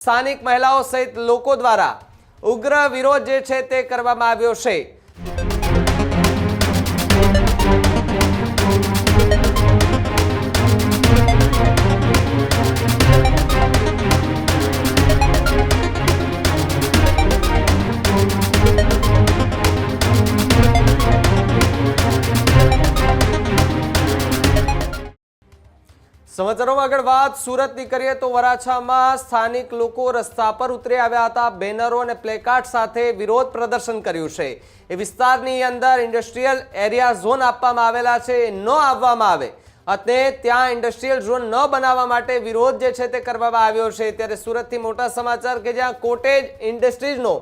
સ્થાનિક મહિલાઓ સહિત લોકો દ્વારા ઉગ્ર વિરોધ જે છે તે કરવામાં આવ્યો છે। સમાચારોમાં આગળ વાત સુરતની કરીએ તો વરાછામાં સ્થાનિક લોકો રસ્તા પર ઉતરી આવ્યા હતા। બેનરો અને પ્લેકાર્ડ સાથે વિરોધ પ્રદર્શન કર્યું છે। એ વિસ્તારની અંદર ઇન્ડસ્ટ્રીયલ એરિયા ઝોન આપવામાં આવેલા છે, ન આવવામાં આવે અને ત્યાં ઇન્ડસ્ટ્રીયલ ઝોન ન બનાવવા માટે વિરોધ જે છે તે કરવામાં આવ્યો છે। ત્યારે સુરતથી મોટા સમાચાર કે જ્યાં કોટેજ ઇન્ડસ્ટ્રીઝનો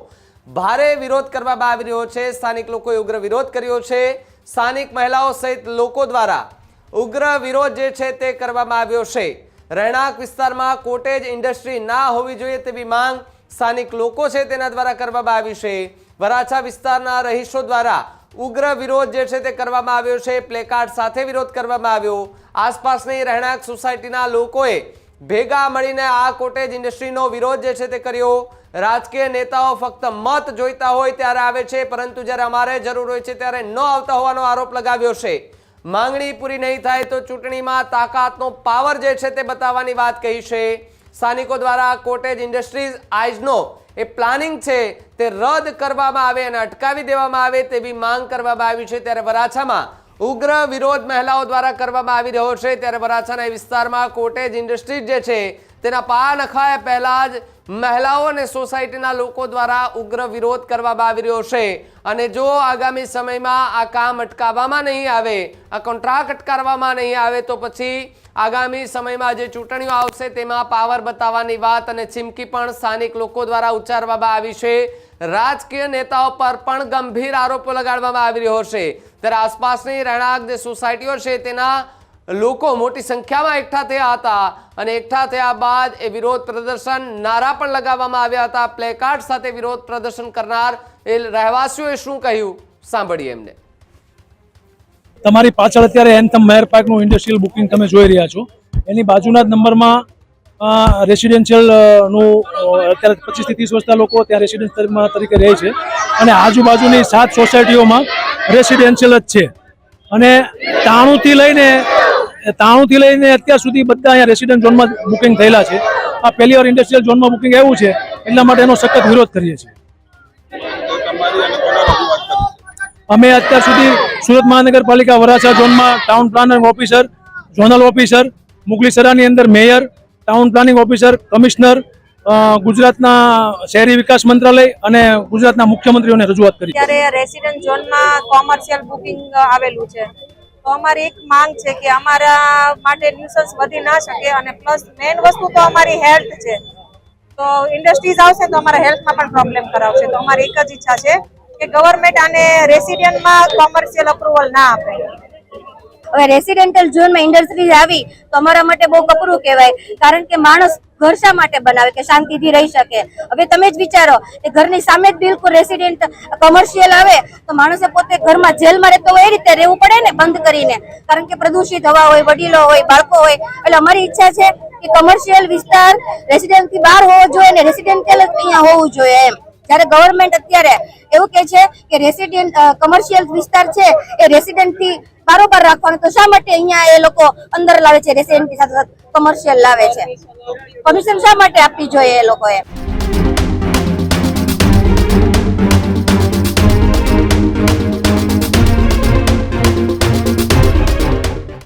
ભારે વિરોધ કરવામાં આવી રહ્યો છે। સ્થાનિક લોકોએ ઉગ્ર વિરોધ કર્યો છે। સ્થાનિક મહિલાઓ સહિત લોકો દ્વારા ઉગ્ર વિરોધ જે છે તે કરવામાં આવ્યો છે। રહેણાંક વિસ્તારમાં કોટેજ ઇન્ડસ્ટ્રી ના હોવી જોઈએ તેવી માંગ સ્થાનિક લોકો છે તેના દ્વારા કરવામાં આવી છે। વરાછા વિસ્તારના રહીશો દ્વારા ઉગ્ર વિરોધ જે છે તે કરવામાં આવ્યો છે। પ્લેકાર્ડ સાથે વિરોધ કરવામાં આવ્યો। આસપાસની રહેણાંક સોસાયટીના લોકોએ ભેગા મળીને આ કોટેજ ઇન્ડસ્ટ્રીનો વિરોધ જે છે તે કર્યો। રાજકીય નેતાઓ ફક્ત મત જોઈતા હોય ત્યારે આવે છે, પરંતુ જ્યારે અમારે જરૂર હોય છે ત્યારે ન આવતા હોવાનો આરોપ લગાવ્યો છે। માંગણી પૂરી નહીં થાય તો ચૂંટણીમાં તાકાતનો પાવર જે છે તે બતાવવાની વાત કહી છે। સ્થાનિકો દ્વારા કોટેજ ઇન્ડસ્ટ્રીઝ આજનો એ પ્લાનિંગ છે તે રદ કરવામાં આવે અને અટકાવી દેવામાં આવે તેવી માંગ કરવામાં આવી છે। ત્યારે વરાછામાં ઉગ્ર વિરોધ મહિલાઓ દ્વારા કરવામાં આવી રહ્યો છે। ત્યારે વરાછાના વિસ્તારમાં કોટેજ ઇન્ડસ્ટ્રીઝ જે છે તેના પા નખાયા પહેલા જ મહિલાઓ અને સોસાયટીના લોકો દ્વારા ઉગ્ર વિરોધ કરવામાં આવી રહ્યો છે। અને જો આગામી સમયમાં આ કામ અટકાવવામાં નહીં આવે, આ કોન્ટ્રાક્ટ અટકાવવામાં નહીં આવે તો પછી આગામી સમયમાં જે ચૂંટણીઓ આવશે તેમાં પાવર બતાવવાની વાત અને ચીમકી પણ સ્થાનિક લોકો દ્વારા ઉચ્ચારવામાં આવી છે। રાજકીય નેતાઓ પર પણ ગંભીર આરોપો લગાડવામાં આવી રહ્યો છે। ત્યારે આસપાસની રહેણાંક જે સોસાયટીઓ છે તેના લોકો મોટી સંખ્યામાં એકઠા થયા હતા અને એકઠા થયા બાદ એ વિરોધ પ્રદર્શન નારા પણ લગાવવામાં આવ્યા હતા। પ્લેકાર્ડ સાથે વિરોધ પ્રદર્શન કરનાર એ રહેવાસીઓએ શું કહ્યું સાંભળીએ એમને। તમારી પાછળ અત્યારે એન્થમ મેયર પાર્કનું ઇન્ડસ્ટ્રીયલ બુકિંગ તમે જોઈ રહ્યા છો। એની બાજુના જ નંબરમાં રેસિડેન્શિયલ નું અત્યારે 25 થી 30 વર્ષના લોકો ત્યાં રેસિડેન્શિયલ તરીકે રહે છે અને આજુબાજુની 7 સોસાયટીઓમાં રેસિડેન્શિયલ જ છે અને 93 થી લઈને અત્યાર સુધી બધા અહીંયા રેસિડેન્ટ ઝોનમાં બુકિંગ થયેલા છે। આ પહેલી વાર ઇન્ડસ્ટ્રીયલ ઝોનમાં બુકિંગ આવ્યું છે એટલા માટે એનો સખત વિરોધ કરીએ છીએ। અમે અત્યાર સુધી સુરત મહાનગરપાલિકા વરાછા ઝોનમાં town planning officer, zonal officer, મુગલીસરાની અંદર mayor, town planning officer, commissioner, ગુજરાતના શહેરી વિકાસ મંત્રાલય અને ગુજરાતના મુખ્યમંત્રીઓને રજૂઆત કરી। ત્યારે રેસિડેન્ટ ઝોનમાં કોમર્શિયલ બુકિંગ આવેલું છે તો અમારી એક માંગ છે કે અમારા માટે ન્યુસન્સ વધી ના શકે અને પ્લસ મેઇન વસ્તુ તો અમારી હેલ્થ છે। તો ઇન્ડસ્ટ્રીઝ આવશે તો અમારા હેલ્થમાં પણ પ્રોબ્લેમ કરાવશે। તો અમારી એક જ ઈચ્છા છે કે ગવર્મેન્ટ આને રેસિડેન્ટમાં કોમર્શિયલ અપ્રુવલ ના આપે। હવે રેસિડેન્ટલ ઝોનમાં ઇન્ડસ્ટ્રીઝ આવી તો અમારા માટે બહુ કપરું કહેવાય, કારણ કે માણસ ઘર શા માટે બનાવે કે શાંતિથી રહી શકે। હવે તમે જ વિચારો કે ઘરની સામે જ બિલકુલ રેસિડેન્ટ કોમર્શિયલ આવે તો માણસે પોતે ઘરમાં જેલમાં રહેતો હોય એ રીતે રહેવું પડે ને, બંધ કરીને, કારણ કે પ્રદૂષિત હવા હોય, વડીલો હોય, બાળકો હોય। એટલે અમારી ઈચ્છા છે કે કોમર્શિયલ વિસ્તાર રેસિડેન્ટથી બહાર હોવો જોઈએ ને રેસિડેન્શિયલ જ અહીંયા હોવું જોઈએ એમ। જ્યારે ગવર્મેન્ટ અત્યારે એવું કહે છે કે રેસિડેન્ટ કોમર્શિયલ વિસ્તાર છે એ રેસિડેન્ટથી બારોબાર રાખવાનું, તો શા માટે અહીંયા એ લોકો અંદર લાવે છે રેસિડેન્ટની સાથે કોમર્શિયલ લાવે છે? પરમિશન શા માટે આપવી જોઈએ એ લોકોએ?